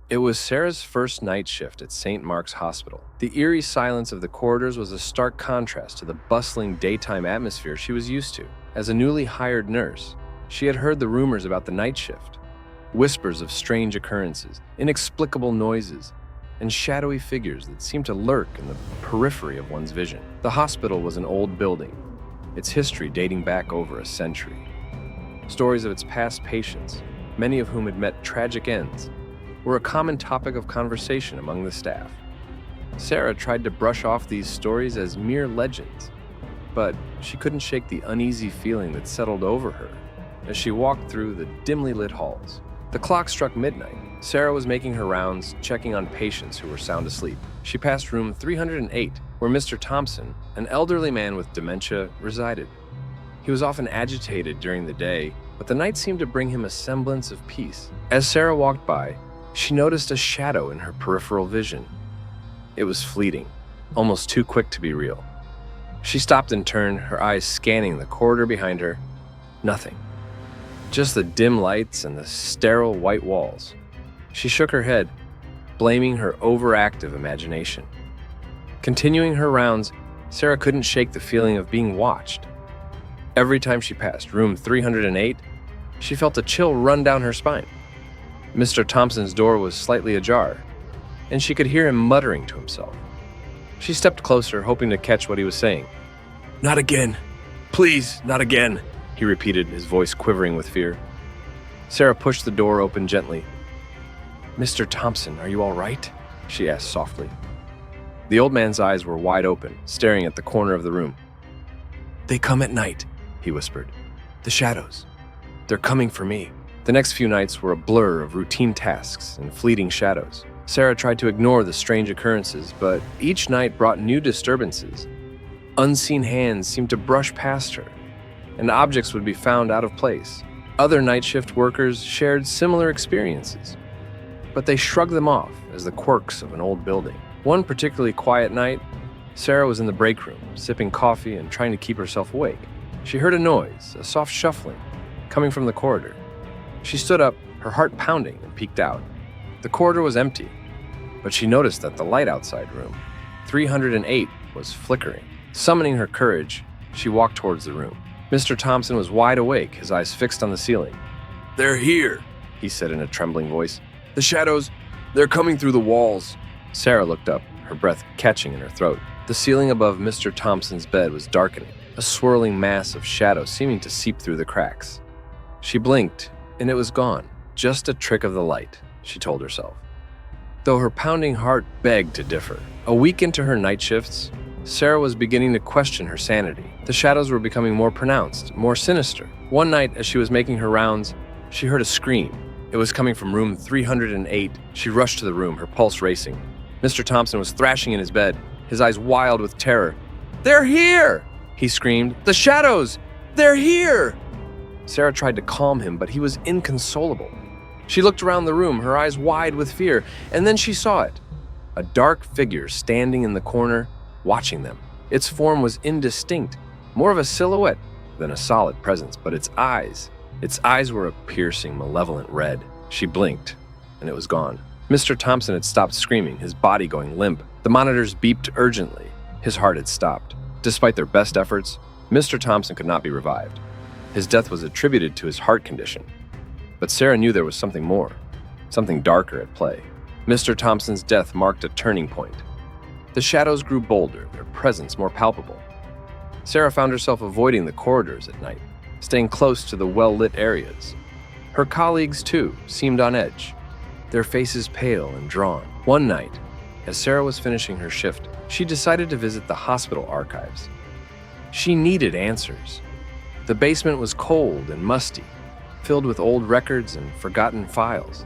It was Sarah's first night shift at St. Mark's Hospital. The eerie silence of the corridors was a stark contrast to the bustling daytime atmosphere she was used to. As a newly hired nurse, she had heard the rumors about the night shift, whispers of strange occurrences, inexplicable noises, and shadowy figures that seemed to lurk in the periphery of one's vision. The hospital was an old building, its history dating back over a century. Stories of its past patients, many of whom had met tragic ends, were a common topic of conversation among the staff. Sarah tried to brush off these stories as mere legends, but she couldn't shake the uneasy feeling that settled over her as she walked through the dimly lit halls. The clock struck midnight. Sarah was making her rounds, checking on patients who were sound asleep. She passed room 308, where Mr. Thompson, an elderly man with dementia, resided. He was often agitated during the day, but the night seemed to bring him a semblance of peace. As Sarah walked by, she noticed a shadow in her peripheral vision. It was fleeting, almost too quick to be real. She stopped and turned, her eyes scanning the corridor behind her. Nothing. Just the dim lights and the sterile white walls. She shook her head, blaming her overactive imagination. Continuing her rounds, Sarah couldn't shake the feeling of being watched. Every time she passed room 308, she felt a chill run down her spine. Mr. Thompson's door was slightly ajar, and she could hear him muttering to himself. She stepped closer, hoping to catch what he was saying. "Not again. Please, not again," he repeated, his voice quivering with fear. Sarah pushed the door open gently. "Mr. Thompson, are you all right?" she asked softly. The old man's eyes were wide open, staring at the corner of the room. "They come at night," he whispered. "The shadows. They're coming for me." The next few nights were a blur of routine tasks and fleeting shadows. Sarah tried to ignore the strange occurrences, but each night brought new disturbances. Unseen hands seemed to brush past her, and objects would be found out of place. Other night shift workers shared similar experiences, but they shrugged them off as the quirks of an old building. One particularly quiet night, Sarah was in the break room, sipping coffee and trying to keep herself awake. She heard a noise, a soft shuffling, coming from the corridor. She stood up, her heart pounding, and peeked out. The corridor was empty, but she noticed that the light outside room 308 was flickering. Summoning her courage, she walked towards the room. Mr. Thompson was wide awake, his eyes fixed on the ceiling. "They're here," he said in a trembling voice. "The shadows, they're coming through the walls." Sarah looked up, her breath catching in her throat. The ceiling above Mr. Thompson's bed was darkening, a swirling mass of shadow seeming to seep through the cracks. She blinked, and it was gone. Just a trick of the light, she told herself, though her pounding heart begged to differ. A week into her night shifts, Sarah was beginning to question her sanity. The shadows were becoming more pronounced, more sinister. One night, as she was making her rounds, she heard a scream. It was coming from room 308. She rushed to the room, her pulse racing. Mr. Thompson was thrashing in his bed, his eyes wild with terror. "They're here!" he screamed. "The shadows! They're here!" Sarah tried to calm him, but he was inconsolable. She looked around the room, her eyes wide with fear, and then she saw it. A dark figure standing in the corner, watching them. Its form was indistinct, more of a silhouette than a solid presence, but its eyes were a piercing, malevolent red. She blinked, and it was gone. Mr. Thompson had stopped screaming, his body going limp. The monitors beeped urgently. His heart had stopped. Despite their best efforts, Mr. Thompson could not be revived. His death was attributed to his heart condition. But Sarah knew there was something more, something darker at play. Mr. Thompson's death marked a turning point. The shadows grew bolder, their presence more palpable. Sarah found herself avoiding the corridors at night, staying close to the well-lit areas. Her colleagues, too, seemed on edge, their faces pale and drawn. One night, as Sarah was finishing her shift, she decided to visit the hospital archives. She needed answers. The basement was cold and musty, filled with old records and forgotten files.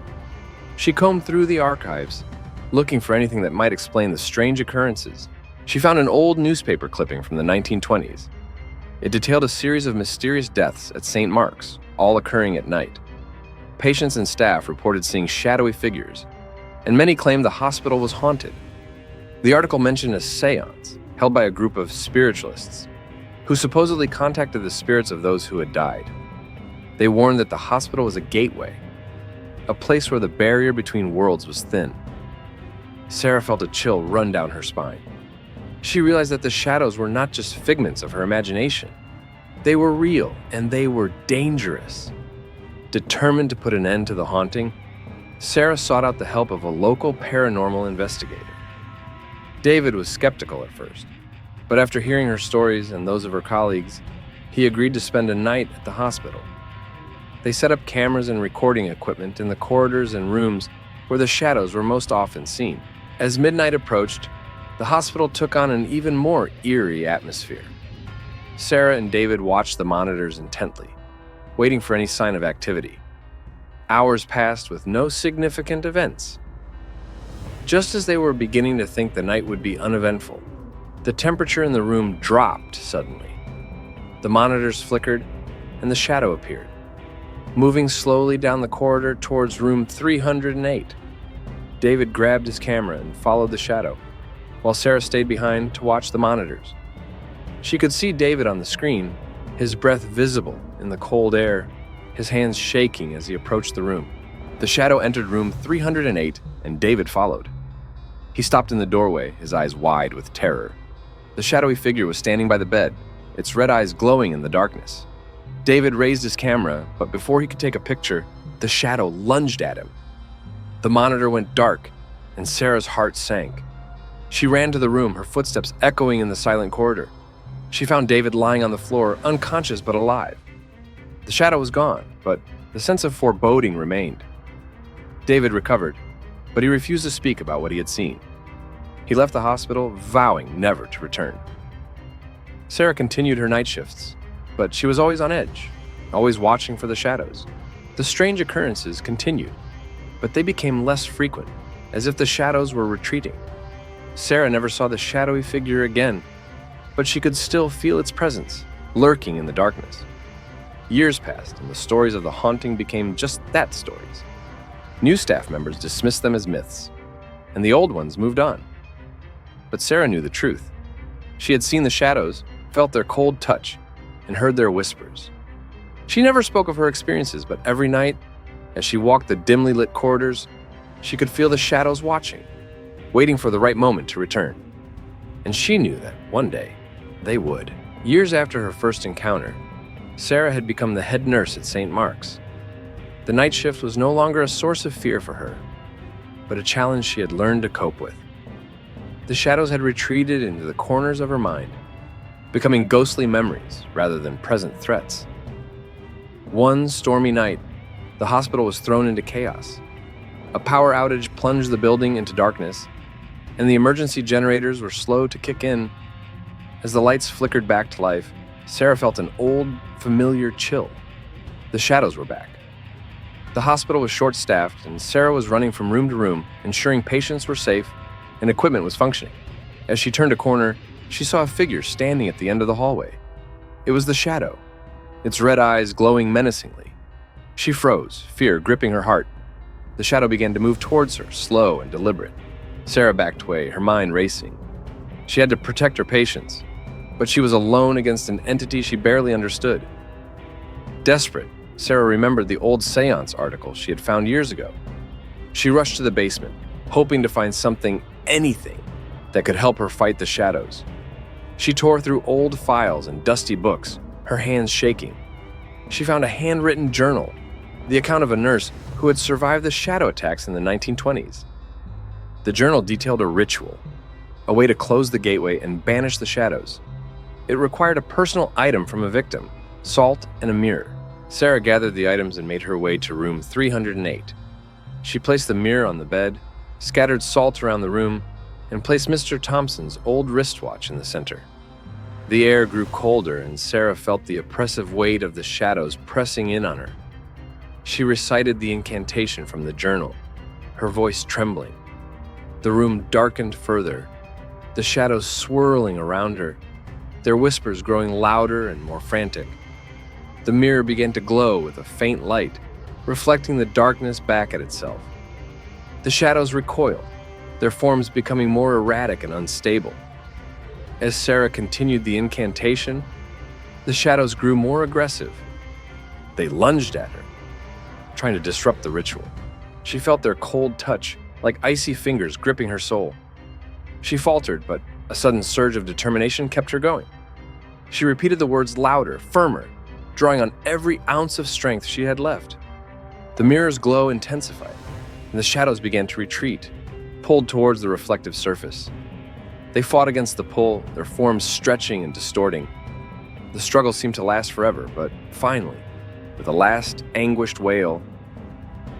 She combed through the archives, looking for anything that might explain the strange occurrences. She found an old newspaper clipping from the 1920s. It detailed a series of mysterious deaths at St. Mark's, all occurring at night. Patients and staff reported seeing shadowy figures, and many claimed the hospital was haunted. The article mentioned a seance held by a group of spiritualists who supposedly contacted the spirits of those who had died. They warned that the hospital was a gateway, a place where the barrier between worlds was thin. Sarah felt a chill run down her spine. She realized that the shadows were not just figments of her imagination. They were real, and they were dangerous. Determined to put an end to the haunting, Sarah sought out the help of a local paranormal investigator. David was skeptical at first, but after hearing her stories and those of her colleagues, he agreed to spend a night at the hospital. They set up cameras and recording equipment in the corridors and rooms where the shadows were most often seen. As midnight approached, the hospital took on an even more eerie atmosphere. Sarah and David watched the monitors intently, waiting for any sign of activity. Hours passed with no significant events. Just as they were beginning to think the night would be uneventful, the temperature in the room dropped suddenly. The monitors flickered, and the shadow appeared, moving slowly down the corridor towards room 308. David grabbed his camera and followed the shadow, while Sarah stayed behind to watch the monitors. She could see David on the screen, his breath visible in the cold air, his hands shaking as he approached the room. The shadow entered room 308, and David followed. He stopped in the doorway, his eyes wide with terror. The shadowy figure was standing by the bed, its red eyes glowing in the darkness. David raised his camera, but before he could take a picture, the shadow lunged at him. The monitor went dark, and Sarah's heart sank. She ran to the room, her footsteps echoing in the silent corridor. She found David lying on the floor, unconscious but alive. The shadow was gone, but the sense of foreboding remained. David recovered, but he refused to speak about what he had seen. He left the hospital, vowing never to return. Sarah continued her night shifts, but she was always on edge, always watching for the shadows. The strange occurrences continued, but they became less frequent, as if the shadows were retreating. Sarah never saw the shadowy figure again, but she could still feel its presence, lurking in the darkness. Years passed, and the stories of the haunting became just that, stories. New staff members dismissed them as myths, and the old ones moved on. But Sarah knew the truth. She had seen the shadows, felt their cold touch, and heard their whispers. She never spoke of her experiences, but every night, as she walked the dimly lit corridors, she could feel the shadows watching, waiting for the right moment to return. And she knew that one day, they would. Years after her first encounter, Sarah had become the head nurse at St. Mark's. The night shift was no longer a source of fear for her, but a challenge she had learned to cope with. The shadows had retreated into the corners of her mind, becoming ghostly memories rather than present threats. One stormy night, the hospital was thrown into chaos. A power outage plunged the building into darkness, and the emergency generators were slow to kick in. As the lights flickered back to life, Sarah felt an old, familiar chill. The shadows were back. The hospital was short-staffed, and Sarah was running from room to room, ensuring patients were safe and equipment was functioning. As she turned a corner, she saw a figure standing at the end of the hallway. It was the shadow, its red eyes glowing menacingly. She froze, fear gripping her heart. The shadow began to move towards her, slow and deliberate. Sarah backed away, her mind racing. She had to protect her patients, but she was alone against an entity she barely understood. Desperate, Sarah remembered the old seance article she had found years ago. She rushed to the basement, hoping to find something, anything, that could help her fight the shadows. She tore through old files and dusty books, her hands shaking. She found a handwritten journal, the account of a nurse who had survived the shadow attacks in the 1920s. The journal detailed a ritual, a way to close the gateway and banish the shadows. It required a personal item from a victim, salt and a mirror. Sarah gathered the items and made her way to room 308. She placed the mirror on the bed, scattered salt around the room, and placed Mr. Thompson's old wristwatch in the center. The air grew colder, and Sarah felt the oppressive weight of the shadows pressing in on her. She recited the incantation from the journal, her voice trembling. The room darkened further, the shadows swirling around her, their whispers growing louder and more frantic. The mirror began to glow with a faint light, reflecting the darkness back at itself. The shadows recoiled, their forms becoming more erratic and unstable. As Sarah continued the incantation, the shadows grew more aggressive. They lunged at her, trying to disrupt the ritual. She felt their cold touch, like icy fingers gripping her soul. She faltered, but a sudden surge of determination kept her going. She repeated the words louder, firmer, drawing on every ounce of strength she had left. The mirror's glow intensified, and the shadows began to retreat, pulled towards the reflective surface. They fought against the pull, their forms stretching and distorting. The struggle seemed to last forever, but finally, with a last anguished wail,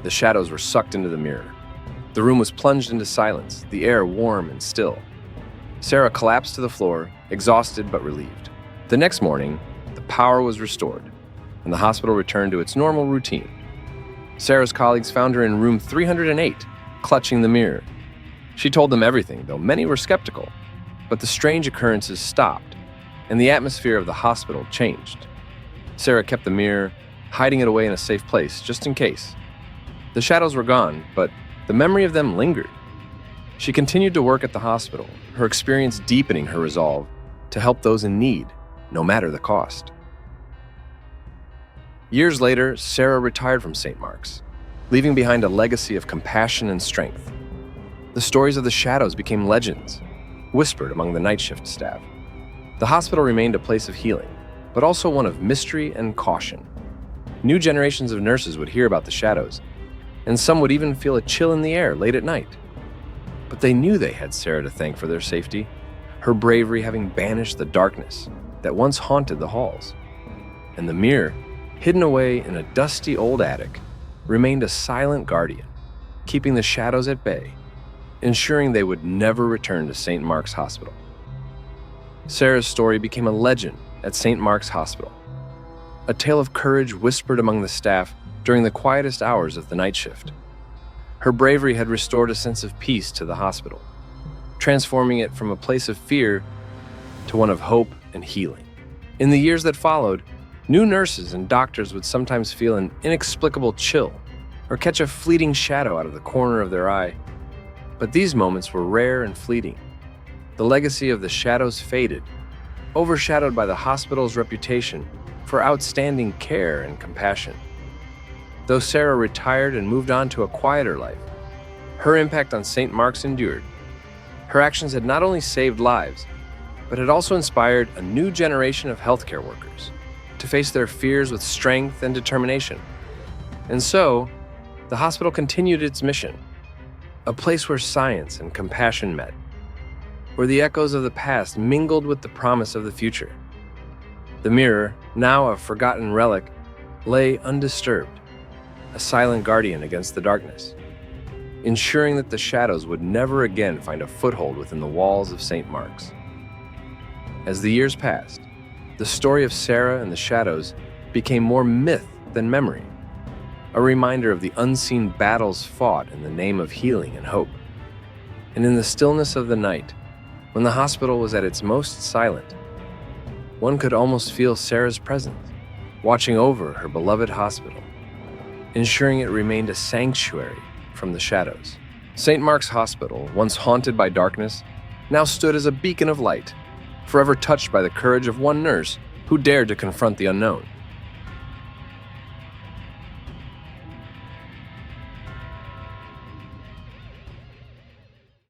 the shadows were sucked into the mirror. The room was plunged into silence, the air warm and still. Sarah collapsed to the floor, exhausted but relieved. The next morning, the power was restored, and the hospital returned to its normal routine. Sarah's colleagues found her in room 308, clutching the mirror. She told them everything, though many were skeptical. But the strange occurrences stopped, and the atmosphere of the hospital changed. Sarah kept the mirror, hiding it away in a safe place, just in case. The shadows were gone, but the memory of them lingered. She continued to work at the hospital, her experience deepening her resolve to help those in need, no matter the cost. Years later, Sarah retired from St. Mark's, leaving behind a legacy of compassion and strength. The stories of the shadows became legends, whispered among the night shift staff. The hospital remained a place of healing, but also one of mystery and caution. New generations of nurses would hear about the shadows, and some would even feel a chill in the air late at night. But they knew they had Sarah to thank for their safety, her bravery having banished the darkness that once haunted the halls. And the mirror, hidden away in a dusty old attic, remained a silent guardian, keeping the shadows at bay, ensuring they would never return to St. Mark's Hospital. Sarah's story became a legend at St. Mark's Hospital, a tale of courage whispered among the staff during the quietest hours of the night shift. Her bravery had restored a sense of peace to the hospital, transforming it from a place of fear to one of hope and healing. In the years that followed, new nurses and doctors would sometimes feel an inexplicable chill or catch a fleeting shadow out of the corner of their eye. But these moments were rare and fleeting. The legacy of the shadows faded, overshadowed by the hospital's reputation for outstanding care and compassion. Though Sarah retired and moved on to a quieter life, her impact on St. Mark's endured. Her actions had not only saved lives, but had also inspired a new generation of healthcare workers to face their fears with strength and determination. And so, the hospital continued its mission, a place where science and compassion met, where the echoes of the past mingled with the promise of the future. The mirror, now a forgotten relic, lay undisturbed, a silent guardian against the darkness, ensuring that the shadows would never again find a foothold within the walls of St. Mark's. As the years passed, the story of Sarah and the shadows became more myth than memory, a reminder of the unseen battles fought in the name of healing and hope. And in the stillness of the night, when the hospital was at its most silent, one could almost feel Sarah's presence, watching over her beloved hospital, ensuring it remained a sanctuary from the shadows. St. Mark's Hospital, once haunted by darkness, now stood as a beacon of light, forever touched by the courage of one nurse who dared to confront the unknown.